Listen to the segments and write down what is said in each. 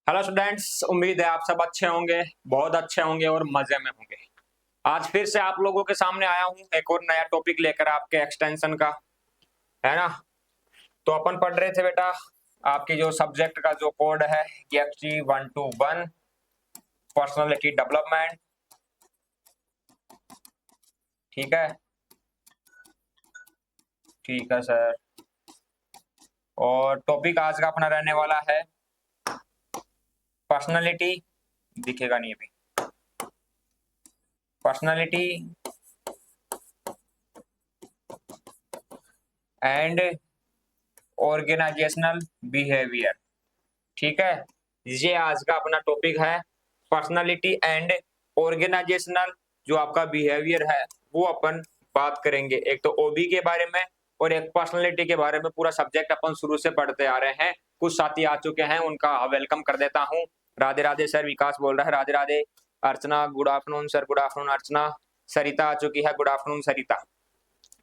Hello students, उम्मीद है आप सब अच्छे होंगे, बहुत अच्छे होंगे और मजे में होंगे। आज फिर से आप लोगों के सामने आया हूं एक और नया टॉपिक लेकर आपके एक्सटेंशन का, है ना। तो अपन पढ़ रहे थे बेटा आपकी जो सब्जेक्ट का जो कोड है EFG 121 पर्सनालिटी डेवलपमेंट। ठीक है, ठीक है सर। और टॉपिक आज का अपना रहने वाला है पर्सनालिटी। दिखेगा नहीं अभी। Personality and organisational behaviour. ठीक है, ये आज का अपना टॉपिक है पर्सनालिटी एंड ऑर्गेनाइजेशनल जो आपका बिहेवियर है वो अपन बात करेंगे। एक तो ओबी के बारे में और एक पर्सनालिटी के बारे में। पूरा सब्जेक्ट अपन शुरू से पढ़ते आ रहे हैं। कुछ साथी आ चुके हैं, उनका वेलकम कर देता हूँ। राधे राधे सर, विकास बोल रहा है। Radhe Radhe Archana, good afternoon sir. Good afternoon Archana. Sarita आ चुकी है, गुड आफ्टरनून सरिता।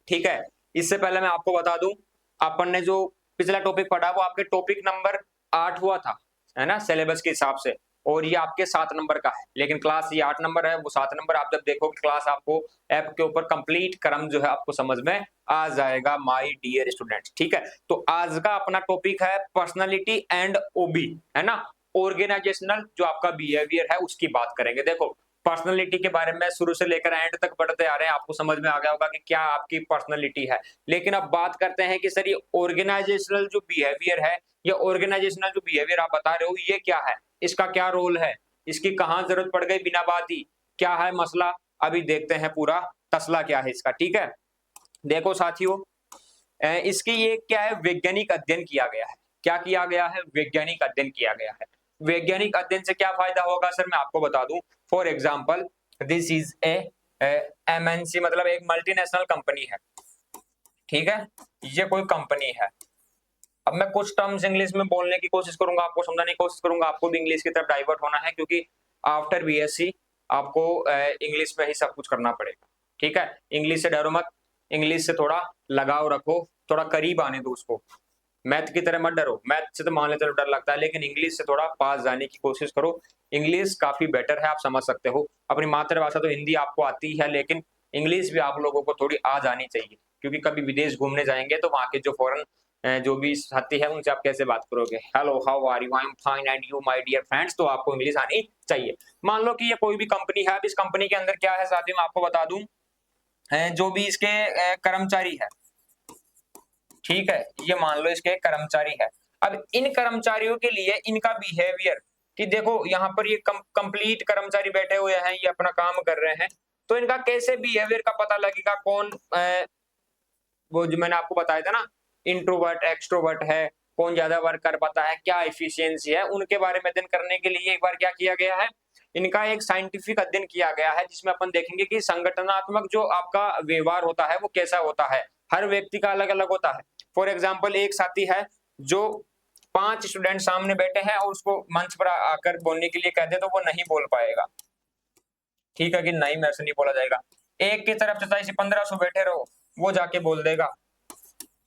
ठीक है, इससे पहले मैं आपको बता दूं, अपन ने जो पिछला टॉपिक पढ़ा वो आपके टॉपिक नंबर 8 हुआ था, है ना, सिलेबस के हिसाब से। और ये आपके 7 नंबर का है, लेकिन क्लास ये 8 नंबर है, वो 7 नंबर। आप जब देखोगे क्लास आपको ऐप के ऊपर कंप्लीट क्रम जो है आपको समझ में आ जाएगा माय डियर स्टूडेंट्स। ठीक है, तो आज का अपना टॉपिक है पर्सनालिटी एंड ओबी, है ना, ऑर्गेनाइजेशनल जो आपका बिहेवियर है उसकी बात करेंगे। देखो, पर्सनालिटी के बारे में शुरू से लेकर एंड तक पढ़ते आ रहे हैं, आपको समझ में आ गया होगा कि क्या आपकी पर्सनालिटी है। लेकिन अब बात करते हैं कि सर ये ऑर्गेनाइजेशनल जो बिहेवियर है, ये ऑर्गेनाइजेशनल जो बिहेवियर आप बता रहे हो ये क्या है, इसका क्या रोल है, इसकी कहाँ जरूरत पड़ गई बिना बात ही, क्या है मसला, अभी देखते हैं पूरा तसला क्या है इसका। ठीक है, देखो साथियों, इसकी ये क्या है, वैज्ञानिक अध्ययन किया गया है। क्या किया गया है? वैज्ञानिक अध्ययन किया गया है। वैज्ञानिक अध्ययन से क्या फायदा होगा सर, मैं आपको बता दूं। For example, this is a MNC, मतलब एक मल्टीनेशनल कंपनी है। ठीक है, ये कोई कंपनी है। अब मैं कुछ टर्म्स इंग्लिश में बोलने की कोशिश करूंगा, आपको समझाने की कोशिश करूंगा। आपको भी इंग्लिश की तरफ डाइवर्ट होना है, क्योंकि आफ्टर BSc आपको इंग्लिश में ही सब कुछ करना पड़ेगा। ठीक है, इंग्लिश से डरो मत, इंग्लिश से थोड़ा लगाव रखो, थोड़ा करीब आने दो उसको। मैथ की तरह मत डरो, मैथ से तो मान लेते डर लगता है, लेकिन इंग्लिश से थोड़ा पास जाने की कोशिश करो। इंग्लिश काफी बेटर है, आप समझ सकते हो। अपनी मातृभाषा तो हिंदी आपको आती है, लेकिन इंग्लिश भी आप लोगों को थोड़ी आ जानी चाहिए, क्योंकि कभी विदेश घूमने जाएंगे तो वहां के जो फॉरेन जो भी साथी है उनसे आप कैसे बात करोगे, hello how are you, I am fine and you my dear friends, तो आपको इंग्लिश आनी चाहिए। मान लो कि ये कोई भी कंपनी है। अब इस कंपनी के अंदर क्या है साथियों, मैं आपको बता दूं, जो भी इसके कर्मचारी है, ठीक है, ये मान लो इसके कर्मचारी है। अब इन कर्मचारियों के लिए इनका बिहेवियर, कि देखो यहाँ पर ये कंप्लीट कर्मचारी बैठे हुए हैं, ये अपना काम कर रहे हैं, तो इनका कैसे बिहेवियर का पता लगेगा। कौन वो जो मैंने आपको बताया था ना, इंट्रोवर्ट एक्सट्रोवर्ट है, कौन ज्यादा वर्क कर पाता है, क्या एफिशिएंसी है, उनके बारे में अध्ययन करने के लिए एक बार क्या किया गया है, इनका एक साइंटिफिक अध्ययन किया गया है, जिसमें अपन देखेंगे कि संगठनात्मक जो आपका व्यवहार होता है वो कैसा होता है। हर व्यक्ति का अलग अलग होता है। फॉर एग्जाम्पल, एक साथी है जो 5 स्टूडेंट सामने बैठे हैं और उसको मंच पर आकर बोलने के लिए कह दे तो वो नहीं बोल पाएगा। ठीक है कि नहीं, मेरे से नहीं बोला जाएगा। एक की तरफ से 1500 बैठे रहो, वो जाके बोल देगा।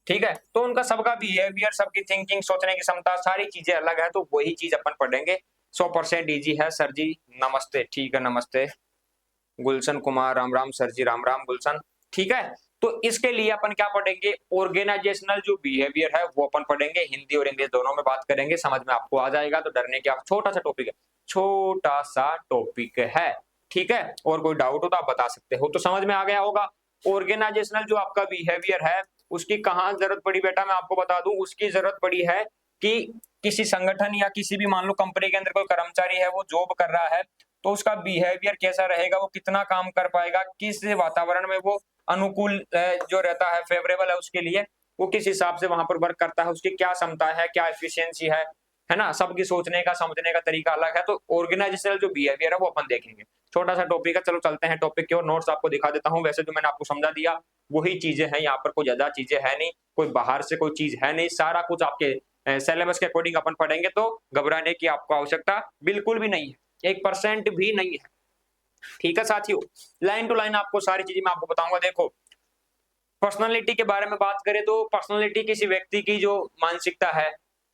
ठीक है, तो उनका सबका बिहेवियर, सबकी थिंकिंग, सोचने की क्षमता, सारी चीजें अलग है, तो वही चीज अपन पढ़ेंगे। 100% इजी है सर जी, नमस्ते। ठीक है, नमस्ते गुलशन कुमार, राम राम सर जी, राम राम गुलशन। ठीक है, तो इसके लिए अपन क्या पढ़ेंगे, ऑर्गेनाइजेशनल जो बिहेवियर है वो अपन पढ़ेंगे। हिंदी और इंग्लिश दोनों में बात करेंगे, समझ में आपको आ जाएगा, तो डरने की, छोटा सा टॉपिक है, छोटा सा टॉपिक है। ठीक है, और कोई डाउट हो तो आप बता सकते हो। तो समझ में आ गया होगा, ऑर्गेनाइजेशनल जो आपका बिहेवियर है उसकी कहाँ जरूरत पड़ी बेटा, मैं आपको बता दूं, उसकी जरूरत पड़ी है कि किसी संगठन या किसी भी मान लो कंपनी के अंदर कोई कर्मचारी है, वो जॉब कर रहा है, तो उसका बिहेवियर कैसा रहेगा, वो कितना काम कर पाएगा, किस वातावरण में वो अनुकूल जो रहता है, फेवरेबल है उसके लिए, वो किस हिसाब से वहां पर वर्क करता है, उसकी क्या क्षमता है, क्या एफिशिएंसी है ना, सबकी सोचने का समझने का तरीका अलग है। तो ऑर्गेनाइजेशनल जो बिहेवियर है वो अपन देखेंगे। छोटा सा टॉपिक है, चलो चलते हैं टॉपिक की ओर। नोट्स आपको दिखा देता हूँ, वैसे जो मैंने आपको समझा दिया वही चीजें हैं, यहाँ पर कोई ज्यादा चीजें है नहीं, कोई बाहर से कोई चीज है नहीं, सारा कुछ आपके सिलेबस के अकॉर्डिंग अपन पढ़ेंगे, तो घबराने की आपको आवश्यकता बिल्कुल भी नहीं है, 1% भी नहीं है। ठीक है साथियों, लाइन टू लाइन आपको सारी चीजें मैं आपको बताऊंगा। देखो, पर्सनालिटी के बारे में बात करें तो पर्सनालिटी किसी व्यक्ति की जो मानसिकता है,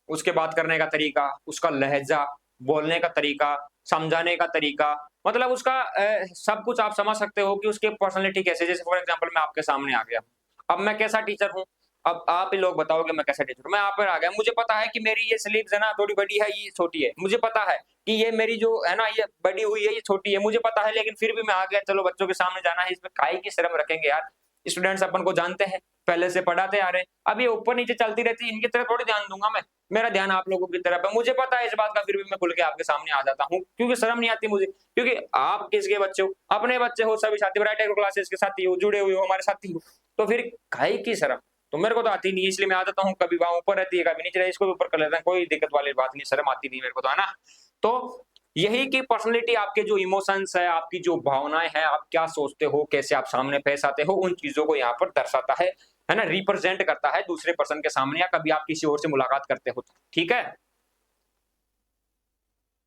उसके बात करने का तरीका, उसका लहजा, बोलने का तरीका, समझाने का तरीका, मतलब उसका सब कुछ आप समझ सकते हो कि उसकी पर्सनैलिटी कैसे, जैसे फॉर एग्जांपल मैं आपके सामने आ गया, अब मैं कैसा टीचर हूँ, अब आप ही लोग बताओगे मैं कैसा टीचर हूँ। मैं यहाँ पर आ गया, मुझे पता है कि मेरी ये स्लीव्स है ना थोड़ी बड़ी है, ये छोटी है, मुझे पता है कि ये मेरी जो है ना ये बड़ी हुई है, ये छोटी है, मुझे पता है, लेकिन फिर भी मैं आ गया, चलो बच्चों के सामने जाना है, इसमें काहे की शर्म रखेंगे यार। स्टूडेंट्स अपन को जानते हैं, पहले से पढ़ाते आ रहे हैं, अब ये ऊपर नीचे चलती रहती है, इनकी तरफ थोड़ी ध्यान दूंगा मैं, मेरा ध्यान आप लोगों की तरफ है, मुझे पता है इस बात का, फिर भी मैं खुल के आपके सामने आ जाता हूँ, क्योंकि शर्म नहीं आती मुझे, क्योंकि आप किसके बच्चे हो, अपने बच्चे हो, सभी साथी राइटर क्लासेस के साथी हो, जुड़े हुए हो, हमारे साथी हो, तो फिर काहे की शर्म। तो मेरे को तो आती नहीं है, इसलिए मैं आ जाता हूँ, कभी वहां ऊपर रहती है, कभी नीचे रहती है, इसको भी ऊपर कर लेता हूँ, कोई दिक्कत वाली बात नहीं, शर्म आती नहीं मेरे को तो, है ना। तो यही की पर्सनैलिटी आपके जो इमोशंस है, आपकी जो भावनाएं हैं, आप क्या सोचते हो, कैसे आप सामने पेश आते हो, उन चीजों को यहाँ पर दर्शाता है ना, रिप्रेजेंट करता है दूसरे पर्सन के सामने, या कभी आप किसी और से मुलाकात करते हो तो, ठीक है।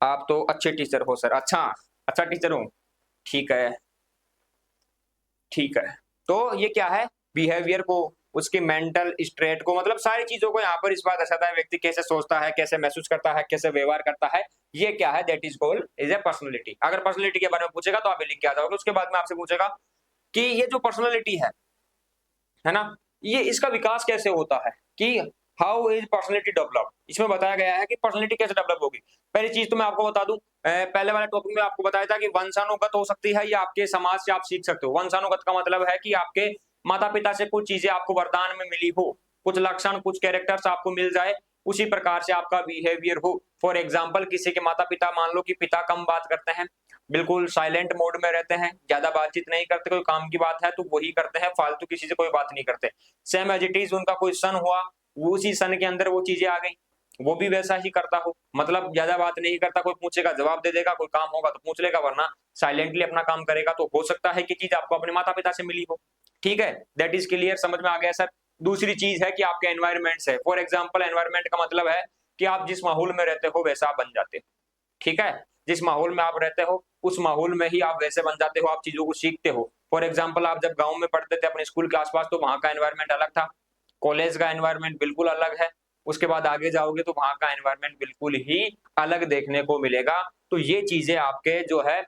आप तो अच्छे टीचर हो सर, अच्छा अच्छा टीचर हूँ, ठीक है ठीक है। तो ये क्या है, बिहेवियर को, उसके मेंटल स्ट्रेट को, मतलब सारी चीजों को यहाँ पर इस बात दर्शाता है, व्यक्ति कैसे सोचता है, कैसे महसूस करता है, कैसे व्यवहार करता है, ये क्या है, that is called is a personality. अगर पर्सनैलिटी के बारे में पूछेगा तो आप ये लिख के आ जाओगे, उसके बाद में आपसे पूछेगा कि ये जो पर्सनैलिटी है ना, ये इसका विकास कैसे होता है, कि हाउ इज पर्सनैलिटी डेवलप, इसमें बताया गया है कि पर्सनैलिटी कैसे डेवलप होगी। पहली चीज तो मैं आपको बता दूं, पहले वाले टॉपिक में आपको बताया था कि वंशानुगत हो सकती है, या आपके समाज से आप सीख सकते हो। वंशानुगत का मतलब है कि आपके माता पिता से कुछ चीजें आपको वरदान में मिली हो, कुछ लक्षण, कुछ कैरेक्टर्स आपको मिल जाए, उसी प्रकार से आपका बिहेवियर हो। फॉर एग्जाम्पल, किसी के माता पिता, मान लो कि पिता कम बात करते हैं, बिल्कुल साइलेंट मोड में रहते हैं, ज्यादा बातचीत नहीं करते, कोई काम की बात है तो वही करते हैं, फालतू किसी से कोई बात नहीं करते। सेम एज इट इज उनका कोई सन हुआ, उसी सन के अंदर वो चीजें आ गई, वो भी वैसा ही करता हो, मतलब ज्यादा बात नहीं करता, कोई पूछेगा जवाब दे देगा, कोई काम होगा तो पूछ लेगा, वरना साइलेंटली अपना काम करेगा। तो हो सकता है कि चीज आपको अपने माता पिता से मिली हो, ठीक है, दैट इज क्लियर, समझ में आ गया सर। दूसरी चीज है कि आपके एनवायरमेंट है। फॉर एग्जाम्पल, एनवायरमेंट का मतलब है कि आप जिस माहौल में रहते हो वैसा आप बन जाते हो, ठीक है, जिस माहौल में आप रहते हो उस माहौल में ही आप वैसे बन जाते हो, आप चीजों को सीखते हो। फॉर एग्जाम्पल, आप जब गांव में पढ़ते थे अपने स्कूल के आसपास, तो वहां का एनवायरमेंट अलग था, कॉलेज का एनवायरमेंट बिल्कुल अलग है, उसके बाद आगे जाओगे तो वहां का एनवायरमेंट बिल्कुल ही अलग देखने को मिलेगा। तो ये चीजें आपके जो है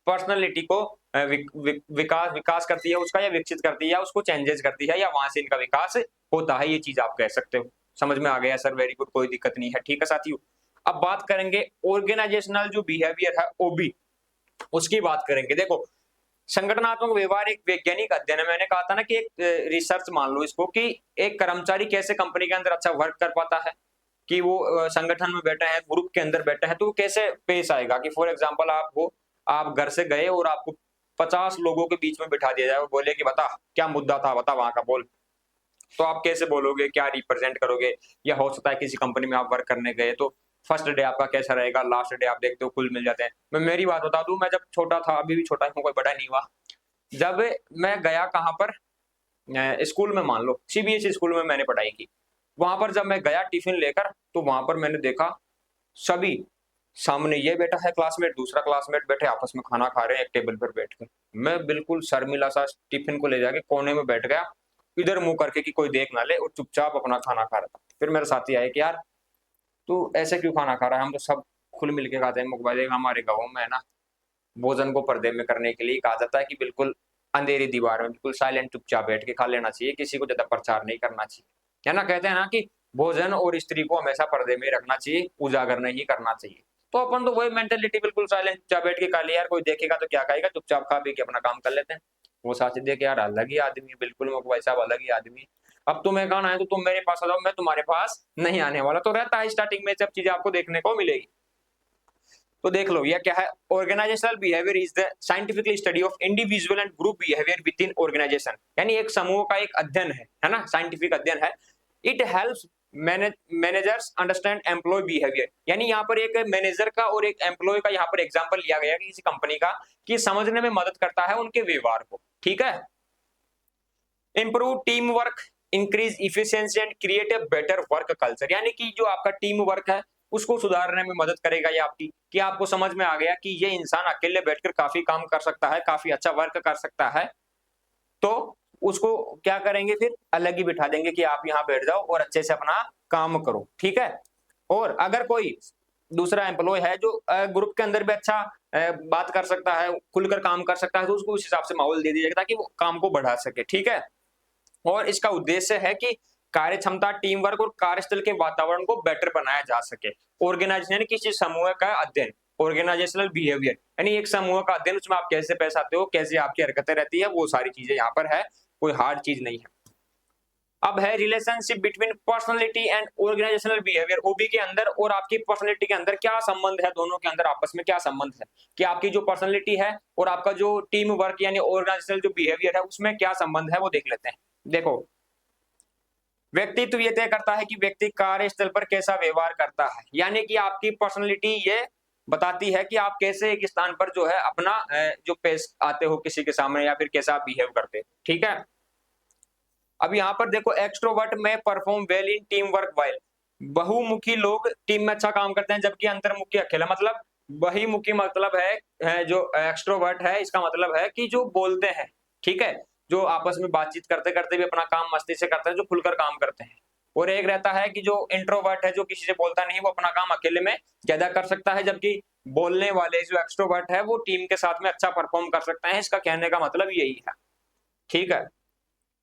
पर्सनैलिटी को विकास विकास करती है उसका, या विकसित करती है, या उसको चेंजेस करती है, या वहां से इनका विकास होता है, ये चीज आप कह सकते हो। समझ में आ गया सर, वेरी गुड, कोई दिक्कत नहीं है, ठीक है साथियों। अब बात करेंगे ऑर्गेनाइजेशनल जो बिहेवियर है, ओबी, उसकी बात करेंगे। देखो, संगठनात्मक व्यवहार एक वैज्ञानिक अध्ययन है, मैंने कहा था ना कि एक रिसर्च मान लो इसको, कि एक कर्मचारी कैसे कंपनी के अंदर अच्छा वर्क कर पाता है, कि वो संगठन में बैठा है, ग्रुप के अंदर बैठा है, तो वो कैसे पेश आएगा। कि फॉर एग्जांपल, आप घर से गए और आपको 50 लोगों के बीच में बिठा दिया जाए, वो बोले कि बता क्या मुद्दा था, बता वहां का बोल, तो आप कैसे बोलोगे, क्या रिप्रेजेंट करोगे। या हो सकता है किसी कंपनी में आप वर्क करने गए, तो फर्स्ट डे आपका कैसा रहेगा, लास्ट डे आप देखते हो कुल मिल जाते हैं। मैं मेरी बात बता दूं, मैं जब छोटा था, अभी भी छोटा हूँ, कोई बड़ा नहीं हुआ, जब मैं गया कहाँ पर, स्कूल में, मान लो सीबीएसई स्कूल में मैंने पढ़ाई की, वहां पर जब मैं गया टिफिन लेकर, तो वहां पर मैंने देखा सभी सामने ये बैठा है क्लासमेट, दूसरा क्लासमेट बैठे आपस में खाना खा रहे हैं एक टेबल पर बैठ के। मैं बिल्कुल शर्मिला सा टिफिन को ले जाके कोने में बैठ गया, इधर मुंह करके कि कोई देख ना ले, और चुपचाप अपना खाना खा रहा था। फिर मेरे साथी आए कि यार तू ऐसे क्यों खाना खा रहा है, हम तो सब खुल मिल के खाते हैं। मोबाइल, हमारे गाँव में है ना, भोजन को पर्दे में करने के लिए कहा जाता है कि बिल्कुल अंधेरी दीवार में बिल्कुल साइलेंट चुपचाप बैठ के खा लेना चाहिए, किसी को ज्यादा प्रचार नहीं करना चाहिए, है ना। कहते हैं ना कि भोजन और स्त्री को हमेशा पर्दे में रखना चाहिए, उजागर नहीं करना चाहिए। तो अपन तो वही मेंटेलिटी, बिल्कुल साइलेंट चुपचाप बैठ के खा लिया, यार कोई देखेगा तो क्या कहेगा, चुपचाप खा पी के अपना काम कर लेते हैं। वो साथी देखे यार अलग ही आदमी है, बिल्कुल भाई साहब अलग ही आदमी है। अब तुम्हें कहाँ है तो तुम मेरे पास आ जाओ, मैं तुम्हारे पास नहीं आने वाला। तो रहता है स्टार्टिंग में सब चीजें आपको देखने को मिलेगी। तो देख लो यह क्या है, organizational behaviour is the scientifically study of individual and group behaviour within organization, यानी एक समूह का एक अध्ययन है ना, साइंटिफिक अध्ययन है। It helps managers understand employ behaviour, यानी यहाँ पर एक मैनेजर का और एक एम्प्लॉय का यहाँ पर एग्जांपल लिया गया कि किसी कंपनी का, कि समझने में मदद करता है उनके व्यवहार को, ठीक है। Improve team work, increase efficiency and create a better work culture, यानी कि जो आपका टीम वर्क है उसको सुधारने में मदद करेगा ये आपकी, कि आपको समझ में आ गया कि ये इंसान अकेले बैठकर काफी काम कर सकता है, काफी अच्छा वर्क कर सकता है, तो उसको क्या करेंगे, फिर अलग ही बिठा देंगे कि आप यहाँ बैठ जाओ और अच्छे से अपना काम करो, ठीक है। और अगर कोई दूसरा एम्प्लॉय है जो ग्रुप के अंदर भी अच्छा बात कर सकता है, खुलकर काम कर सकता है, तो उसको उस हिसाब से माहौल दे दिया जाएगा ताकि वो काम को बढ़ा सके, ठीक है? और इसका उद्देश्य है कि कार्य क्षमता, टीम वर्क और कार्यस्थल के वातावरण को बेटर बनाया जा सके। ऑर्गेनाइजेशन यानी किसी समूह का अध्ययन, ऑर्गेनाइजेशनल बिहेवियर यानी एक समूह का अध्ययन, उसमें आप कैसे पेश आते हो, कैसी आपकी हरकतें रहती है, वो सारी चीजें यहाँ पर है, कोई हार्ड चीज नहीं है। अब है relationship between personality and organisational behaviour. OB के अंदर और आपकी पर्सनालिटी के अंदर क्या संबंध है, दोनों के अंदर आपस में क्या संबंध है, कि आपकी जो पर्सनालिटी है और आपका जो टीम वर्क यानी ऑर्गेनाइजेशनल जो बिहेवियर है उसमें क्या संबंध है, वो देख लेते हैं। देखो, व्यक्तित्व ये तय करता है कि व्यक्ति कार्यस्थल पर कैसा व्यवहार करता है, यानी कि आपकी पर्सनालिटी ये बताती है कि आप कैसे एक स्थान पर जो है अपना जो पेश आते हो किसी के सामने, या फिर कैसा आप बिहेव करते हो, ठीक है? अब यहाँ पर देखो, एक्सट्रोवर्ट में perform well in team work while, बहुमुखी लोग टीम में अच्छा काम करते हैं जबकि अंतर्मुखी अकेला, मतलब बहिमुखी मतलब है जो एक्सट्रोवर्ट है, इसका मतलब है कि जो बोलते हैं, ठीक है, जो आपस में बातचीत करते करते भी अपना काम मस्ती से करते हैं, जो खुलकर काम करते हैं। और एक रहता है कि जो इंट्रोवर्ट है, जो किसी से बोलता नहीं, वो अपना काम अकेले में ज्यादा कर सकता है, जबकि बोलने वाले जो एक्सट्रोवर्ट है वो टीम के साथ में अच्छा परफॉर्म कर सकते हैं। इसका कहने का मतलब यही है, ठीक है?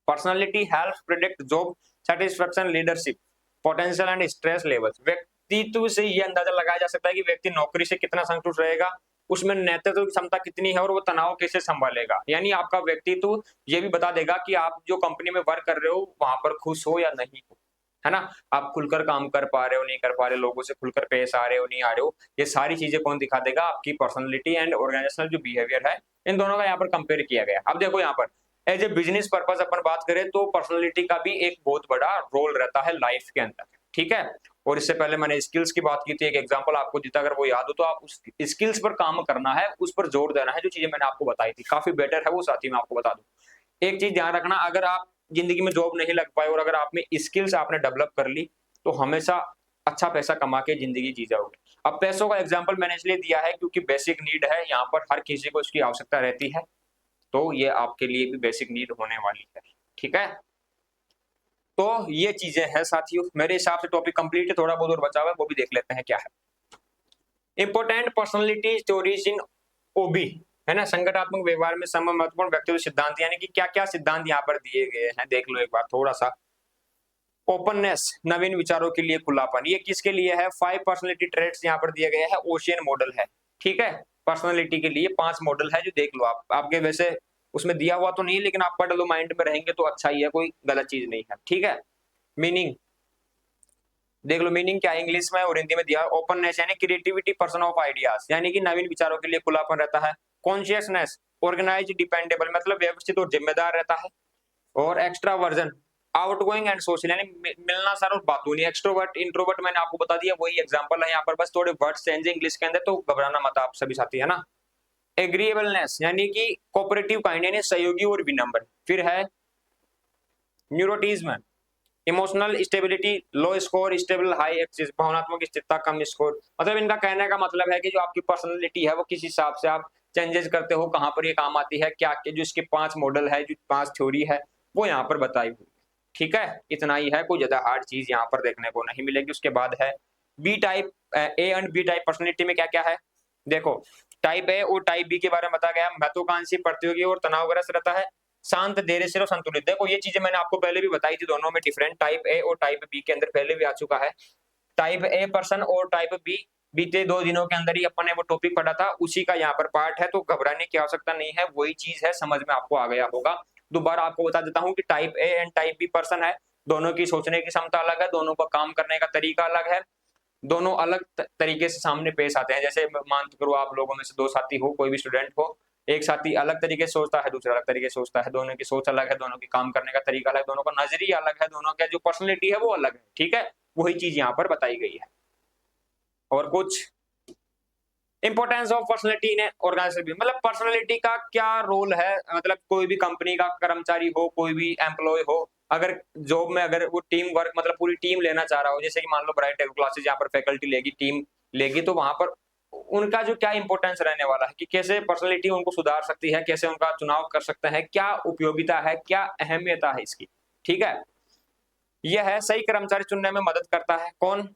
Personality help predict job satisfaction, leadership potential and stress levels. व्यक्तित्व से यह अंदाजा लगाया जा सकता है कि व्यक्ति नौकरी से कितना संतुष्ट रहेगा, उसमें नेतृत्व की क्षमता कितनी है और वो तनाव कैसे संभालेगा। यानी आपका व्यक्तित्व ये भी बता देगा कि आप जो कंपनी में वर्क कर रहे हो वहां पर खुश हो या नहीं हो, है ना? आप खुलकर काम कर पा रहे हो, नहीं कर पा रहे, लोगों से खुलकर पेश आ रहे हो, नहीं आ रहे हो, ये सारी चीजें कौन दिखा देगा? आपकी पर्सनैलिटी एंड ऑर्गेनाइजेशनल जो बिहेवियर है, इन दोनों का यहाँ पर कंपेयर किया गया। अब देखो, यहाँ पर एज ए बिजनेस पर्पज अपन बात करें तो पर्सनैलिटी का भी एक बहुत बड़ा रोल रहता है लाइफ के अंदर, ठीक है? और इससे पहले मैंने स्किल्स की बात की थी, एक एग्जांपल आपको देता, अगर वो याद हो तो आप उस स्किल्स पर काम करना है, उस पर जोर देना है, जो चीजें मैंने आपको बताई थी काफी बेटर है वो, साथ ही मैं आपको बता दूं। एक चीज ध्यान रखना, अगर आप जिंदगी में जॉब नहीं लग पाए और अगर आप में स्किल्स आपने डेवलप कर ली तो हमेशा अच्छा पैसा कमा के जिंदगी जी जाओगे। अब पैसों का एग्जांपल मैंने इसलिए दिया है क्योंकि बेसिक नीड है, यहाँ पर हर किसी को इसकी आवश्यकता रहती है, तो ये आपके लिए भी बेसिक नीड होने वाली है, ठीक है? तो ये चीजें हैं साथियों, मेरे हिसाब से टॉपिक कंप्लीट है, थोड़ा बहुत और बचा हुआ है वो भी देख लेते हैं क्या है। इंपोर्टेंट पर्सनालिटी स्टोरीज इन ओबी, है ना? संगठनात्मक व्यवहार में समय महत्वपूर्ण व्यक्तित्व सिद्धांत, यानी कि क्या क्या सिद्धांत यहाँ पर दिए गए हैं, देख लो एक बार थोड़ा सा। ओपननेस, नवीन विचारों के लिए खुलापन, ये किसके लिए है? 5 पर्सनालिटी ट्रेट्स यहाँ पर दिए गए हैं, ओशियन मॉडल है, ठीक है? पर्सनालिटी के लिए 5 मॉडल है, जो देख लो आप, आपके वैसे उसमें दिया हुआ तो नहीं, लेकिन आप पढ़ लो, माइंड में रहेंगे तो अच्छा ही है, कोई गलत चीज नहीं है, ठीक है? मीनिंग देख लो, मीनिंग क्या है इंग्लिश में और हिंदी में दिया। ओपननेस यानी क्रिएटिविटी, पर्सन ऑफ आइडियाज, यानी कि नवीन विचारों के लिए खुलापन रहता है। कॉन्शियसनेस, ऑर्गेनाइज, डिपेंडेबल, मतलब व्यवस्थित और जिम्मेदार रहता है। और एक्स्ट्रावर्जन, आउटगोइंग एंड सोशल, यानी मिलना सार और बातूनी। एक्सट्रोवर्ट, इंट्रोवर्ट मैंने आपको बता दिया, वही एग्जांपल है यहाँ पर, बस थोड़े वर्ड चेंज इंग्लिश के अंदर, तो घबराना मत आप सभी साथी, है ना? एग्रीएबलनेस यानी कि कोऑपरेटिव काइंड, यानी सहयोगी और विनम्र। फिर है न्यूरोटिज्म, इमोशनल स्टेबिलिटी, लो स्कोर, स्टेबल हाई एक्सिस, भावनात्मक स्थिरता, कम स्कोर। मतलब इनका कहने का मतलब है कि जो आपकी पर्सनालिटी है वो किस हिसाब से आप चेंजेस करते हो, कहाँ पर ये काम आती है, क्या क्या जो इसके 5 मॉडल है, जो 5 थ्योरी है, वो यहाँ पर बताई हुई है, ठीक है? इतना ही है, कोई ज्यादा हार्ड चीज यहाँ पर देखने को नहीं मिलेगी। उसके बाद है B type, A and B type personality में क्या क्या है, देखो। टाइप ए और टाइप बी के बारे में बताया गया, महत्वाकांक्षी, प्रतियोगी और तनावग्रस्त रहता है। शांत, धैर्यशील और संतुलित। देखो, ये चीजें मैंने आपको पहले भी बताई थी, दोनों में डिफरेंट टाइप ए और टाइप बी के अंदर पहले भी आ चुका है। टाइप ए पर्सन और टाइप बी बीते 2 दिनों के अंदर ही अपन ने वो टॉपिक पढ़ा था, उसी का यहाँ पर पार्ट है, तो घबराने की आवश्यकता नहीं है, वही चीज है, समझ में आपको आ गया होगा। दोबारा आपको बता देता हूँ कि type A and type B person है, दोनों की सोचने की क्षमता अलग है, दोनों का काम करने का तरीका अलग है, दोनों अलग तरीके से सामने पेश आते हैं। जैसे मान करो आप लोगों में से 2 साथी हो, कोई भी स्टूडेंट हो, एक साथी अलग तरीके से सोचता है, दूसरा अलग तरीके से सोचता है, दोनों की सोच अलग है, दोनों की काम करने का तरीका अलग है, दोनों का नजरिया अलग है, दोनों का जो पर्सनैलिटी है वो अलग है, ठीक है? वही चीज यहाँ पर बताई गई है। और कुछ importance of personality in organization, मतलब पर्सनैलिटी का क्या रोल है, मतलब कोई भी कंपनी का कर्मचारी हो, कोई भी एम्प्लॉय हो, अगर जॉब में अगर वो टीम वर्क, मतलब पूरी टीम लेना चाह रहा हो, जैसे कि मान लो ब्राइट क्लासेस यहाँ पर फैकल्टी लेगी, टीम लेगी, तो वहां पर उनका जो क्या इंपॉर्टेंस रहने वाला है, कि कैसे पर्सनैलिटी उनको सुधार सकती है, कैसे उनका चुनाव कर सकते हैं, क्या उपयोगिता है, क्या अहमियता है इसकी, ठीक है? यह है सही कर्मचारी चुनने में मदद करता है, कौन?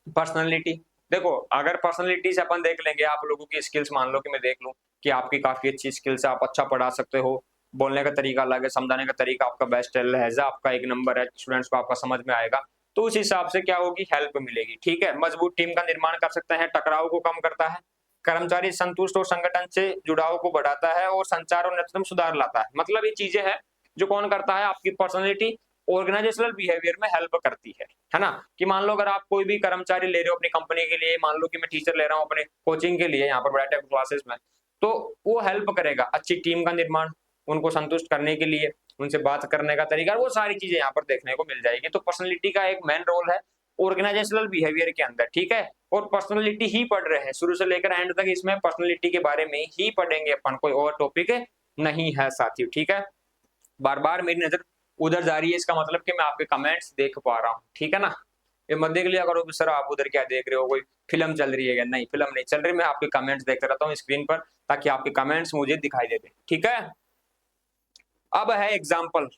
पर्सनैलिटी। देखो अगर पर्सनैलिटी से अपन देख लेंगे, आप लोगों की स्किल्स मान लो कि मैं देख लूं कि आपकी काफी अच्छी स्किल्स है, आप अच्छा पढ़ा सकते हो, बोलने का तरीका अलग है, समझाने का तरीका आपका बेस्ट है, लहजा आपका एक नंबर है, स्टूडेंट्स को आपका समझ में आएगा, तो उस हिसाब से क्या होगी, हेल्प मिलेगी। ठीक है, मजबूत टीम का निर्माण कर सकते हैं, टकराव को कम करता है, कर्मचारी संतुष्ट और संगठन से जुड़ाव को बढ़ाता है, और संचार और नेतृत्व में सुधार लाता है। मतलब ये चीजें हैं जो कौन करता है, आपकी पर्सनैलिटी ऑर्गेनाइजेशनल बिहेवियर में हेल्प करती है ना। कि मान लो अगर आप कोई भी कर्मचारी ले रहे हो अपनी कंपनी के लिए, मान लो कि मैं टीचर ले रहा हूँ अपने कोचिंग के लिए यहाँ पर बड़ा टाइप क्लासेस में, तो वो हेल्प करेगा अच्छी टीम का निर्माण, उनको संतुष्ट करने के लिए, उनसे बात करने का तरीका, वो सारी चीजें यहाँ पर देखने को मिल जाएगी। तो पर्सनैलिटी का एक मेन रोल है ऑर्गेनाइजेशनल बिहेवियर के अंदर। ठीक है, और पर्सनैलिटी ही पढ़ रहे हैं शुरू से लेकर एंड तक, इसमें पर्सनैलिटी के बारे में ही पढ़ेंगे अपन, कोई और टॉपिक नहीं है साथियों। ठीक है, बार बार मेरी नजर उधर जा रही है, इसका मतलब कि मैं आपके कमेंट्स देख पा रहा हूँ। ठीक है ना, ये मत देख लिया करो कि सर आप उधर क्या देख रहे हो, कोई फिल्म चल रही है क्या, नहीं फिल्म नहीं चल रही, मैं आपके कमेंट्स देखता रहता हूँ स्क्रीन पर, ताकि आपके कमेंट्स मुझे दिखाई देते। ठीक है, अब है example.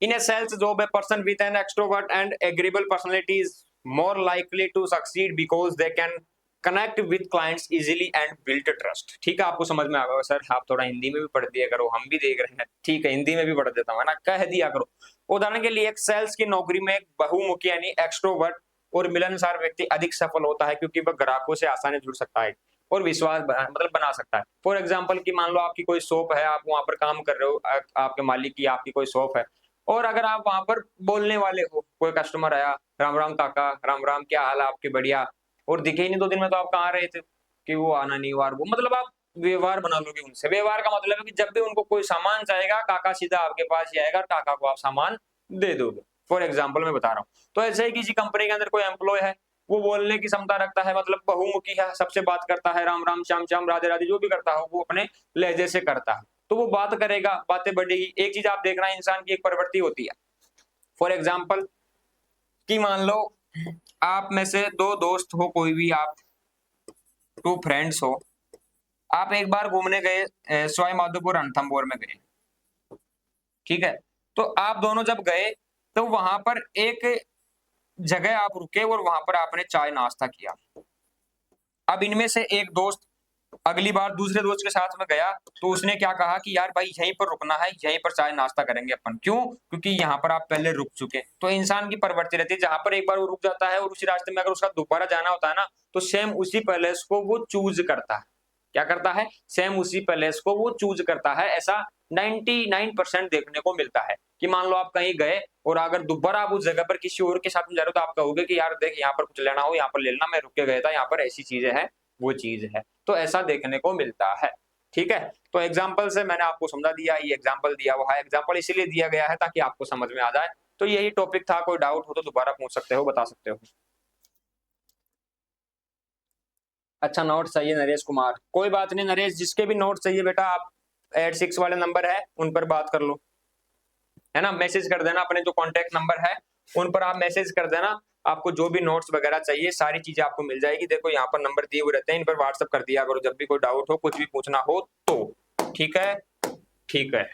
In a sales job, a person with an extrovert and agreeable personality is more likely to succeed because they can connect with clients easily and build trust। ठीक है, आपको समझ में आ गया सर, आप थोड़ा हिंदी में भी पढ़ दिया करो, हम भी देख रहे हैं। ठीक है, हिंदी में भी पढ़ देता हूँ, है ना, कह दिया करो। उदाहरण के लिए एक सेल्स की नौकरी में एक बहुमुखी यानी एक्सट्रोवर्ट और मिलनसार व्यक्ति अधिक सफल होता है, क्योंकि वह ग्राहकों से आसानी जुड़ सकता है और विश्वास बना सकता है। फॉर एग्जाम्पल कि मान लो आपकी कोई शॉप है, आप वहां पर काम कर रहे हो, आपके मालिक की आपकी कोई शॉप है, और अगर आप वहां पर बोलने वाले हो, कोई कस्टमर आया, राम राम काका, राम राम, क्या हाल है आपके, बढ़िया, और दिखे ही नहीं 2 दिन में, तो आप कहाँ रहे थे कि वो आना नहीं हुआ, वो मतलब आप व्यवहार बना लोगे उनसे। व्यवहार का मतलब है कि जब भी उनको कोई सामान चाहेगा, काका सीधा आपके पास ही आएगा, काका को आप सामान दे दोगे। फॉर एग्जाम्पल मैं बता रहा हूँ। तो ऐसे ही किसी कंपनी के अंदर कोई एम्प्लॉय है, वो बोलने की क्षमता रखता है, मतलब बहुमुखी है, सबसे बात करता है, राम राम श्याम श्याम राधे राधे जो भी करता हो वो अपने लहजे से करता है, तो वो बात करेगा, बातें बढ़ेगी। एक चीज आप देख रहे हैं, इंसान की एक प्रवृत्ति होती है। फॉर एग्जाम्पल कि मान लो आप में से 2 दोस्त हो, कोई भी आप 2 फ्रेंड्स हो, आप एक बार घूमने गए सवाई माधोपुर रणथंभौर में गए। ठीक है, तो आप दोनों जब गए तो वहां पर एक जगह आप रुके और वहां पर आपने चाय नाश्ता किया। अब इनमें से एक दोस्त अगली बार दूसरे दोस्त के साथ में गया, तो उसने क्या कहा कि यार भाई यहीं पर रुकना है, यहीं पर चाय नाश्ता करेंगे अपन, क्यों, क्योंकि यहाँ पर आप पहले रुक चुके। तो इंसान की प्रवृत्ति रहती है, जहां पर एक बार वो रुक जाता है और उसी रास्ते में अगर उसका दोबारा जाना होता है ना, तो सेम उसी पैलेस को वो चूज करता है। क्या करता है, सेम उसी पैलेस को वो चूज करता है। ऐसा 99% देखने को मिलता है कि मान लो आप कहीं गए और अगर दोबारा आप उस जगह पर किसी और के साथ में जा रहे हो, तो आप कहोगे कि यार देख यहाँ पर कुछ लेना हो यहाँ पर ले लेना, मैं रुक के गया था, यहाँ पर ऐसी चीजें हैं, वो चीज है। तो ऐसा देखने को मिलता है। ठीक है, तो एग्जाम्पल से मैंने आपको समझा दिया, ये एग्जाम्पल दिया हुआ है, एग्जाम्पल इसीलिए दिया गया है ताकि आपको समझ में आ जाए। तो यही टॉपिक था, कोई डाउट हो तो दोबारा पूछ सकते हो, बता सकते हो। अच्छा, नोट चाहिए नरेश कुमार, कोई बात नहीं नरेश, जिसके भी नोट चाहिए बेटा, आप 86 वाले नंबर है उन पर बात कर लो, है ना, मैसेज कर देना, अपने जो कॉन्टेक्ट नंबर है उन पर आप मैसेज कर देना, आपको जो भी नोट्स वगैरह चाहिए सारी चीजें आपको मिल जाएगी। देखो यहाँ पर नंबर दिए हुए रहते हैं, इन पर व्हाट्सअप कर दिया करो जब भी कोई डाउट हो, कुछ भी पूछना हो तो। ठीक है, ठीक है,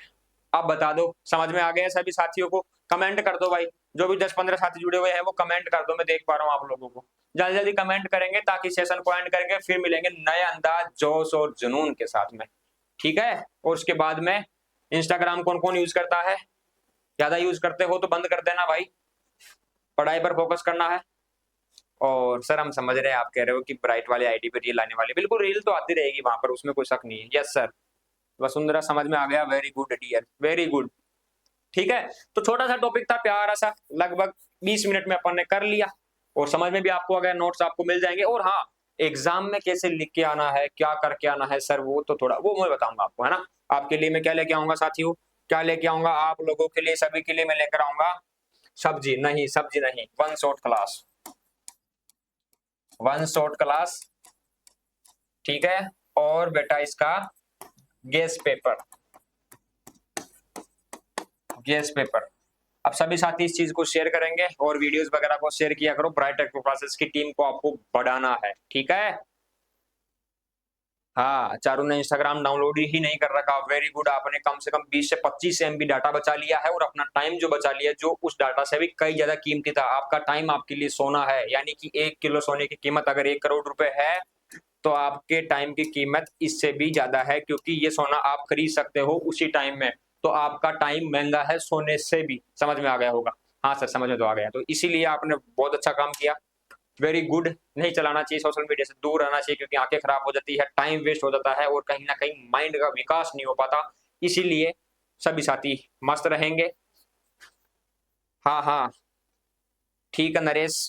आप बता दो, समझ में आ गया सभी साथियों को? कमेंट कर दो भाई, जो भी 10-15 साथी जुड़े हुए हैं वो कमेंट कर दो, मैं देख पा रहा हूँ आप लोगों को। जल्दी जल्दी कमेंट करेंगे ताकि सेशन को एंड करेंगे, फिर मिलेंगे नए अंदाज, जोश और जुनून के साथ में। ठीक है, और उसके बाद में इंस्टाग्राम कौन कौन यूज करता है, ज्यादा यूज करते हो तो बंद कर देना भाई, पढ़ाई पर फोकस करना है। और सर हम समझ रहे हैं, आप कह रहे हो कि ब्राइट वाली आईडी पर रील आने वाली, बिल्कुल रील तो आती रहेगी वहां पर, उसमें कोई शक नहीं है। यस सर, वसुंधरा समझ में आ गया, very good dear, very good. ठीक है, तो छोटा सा टॉपिक था, प्यारा सा, लगभग 20 मिनट में अपन ने कर लिया, और समझ में भी आपको आ गया, नोट्स आपको मिल जाएंगे। और हाँ, एग्जाम में कैसे लिख के आना है, क्या करके आना है सर, वो तो थोड़ा वो मैं बताऊंगा आपको, है ना। आपके लिए मैं क्या लेके आऊंगा साथियों, क्या लेके आऊंगा आप लोगों के लिए, सभी के लिए मैं लेकर आऊंगा सब्जी नहीं, सब्जी नहीं, one shot class, one shot class. ठीक है, और बेटा इसका गेस पेपर, गेस पेपर। अब सभी साथी इस चीज को शेयर करेंगे और वीडियोस वगैरह को शेयर किया करो, ब्राइट टेक क्लासेस की टीम को आपको बढ़ाना है। ठीक है, हाँ, चारों ने इंस्टाग्राम डाउनलोड ही नहीं कर रखा। वेरी गुड, आपने कम से कम 20 से 25 एमबी डाटा बचा लिया है और अपना टाइम जो बचा लिया, जो उस डाटा से भी कई ज़्यादा कीमती था। आपका टाइम आपके लिए सोना है, यानी कि 1 किलो सोने की कीमत अगर 1 करोड़ रुपए है, तो आपके टाइम की कीमत इससे भी ज़्यादा है, क्योंकि ये सोना आप खरीद सकते हो उसी टाइम में। तो आपका टाइम महँगा है सोने से भी, समझ में आ गया होगा। हाँ सर, समझ में तो आ गया। तो इसीलिए आपने बहुत अच्छा काम किया। वेरी गुड, नहीं चलाना चाहिए, सोशल मीडिया से दूर रहना चाहिए, क्योंकि आंखें खराब हो जाती है, टाइम वेस्ट हो जाता है और कहीं ना कहीं माइंड का विकास नहीं हो पाता। इसीलिए सभी साथी मस्त रहेंगे। हाँ हाँ, ठीक है नरेश।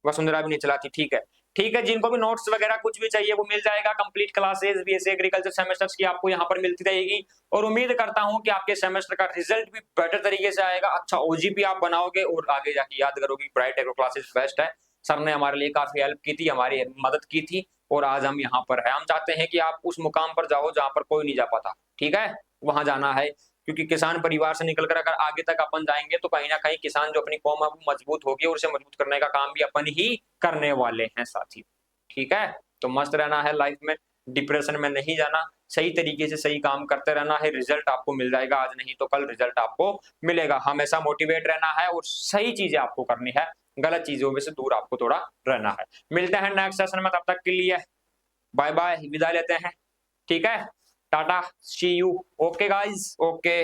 वसुंधरा भी नहीं चलाती, ठीक है। ठीक है, जिनको भी नोट्स वगैरह कुछ भी चाहिए वो मिल जाएगा। Complete classes BSc agriculture semesters की आपको यहाँ पर मिलती रहेगी, और उम्मीद करता हूँ कि आपके सेमेस्टर का रिजल्ट भी बेटर तरीके से आएगा। अच्छा ओजीपी आप बनाओगे और आगे जाके याद करोगे ब्राइट एग्रो क्लासेस बेस्ट है। सर ने हमारे लिए काफी हेल्प की थी, हमारी मदद की थी, और आज हम यहाँ पर है। हम चाहते हैं कि आप उस मुकाम पर जाओ जहाँ पर कोई नहीं जा पाता, ठीक है, वहां जाना है। क्योंकि किसान परिवार से निकलकर अगर आगे तक अपन जाएंगे, तो कहीं ना कहीं किसान जो अपनी कौम है वो मजबूत होगी, और उसे मजबूत करने का काम भी अपन ही करने वाले हैं साथी। ठीक है, तो मस्त रहना है लाइफ में, डिप्रेशन में नहीं जाना, सही तरीके से सही काम करते रहना है। रिजल्ट आपको मिल जाएगा, आज नहीं तो कल रिजल्ट आपको मिलेगा। हमेशा मोटिवेट रहना है और सही चीजें आपको करनी है, गलत चीजों में से दूर आपको थोड़ा रहना है। मिलते हैं नेक्स्ट सेशन में, तब तक के लिए बाय बाय, विदा लेते हैं। ठीक है, टाटा, सी यू, ओके गाइज, ओके।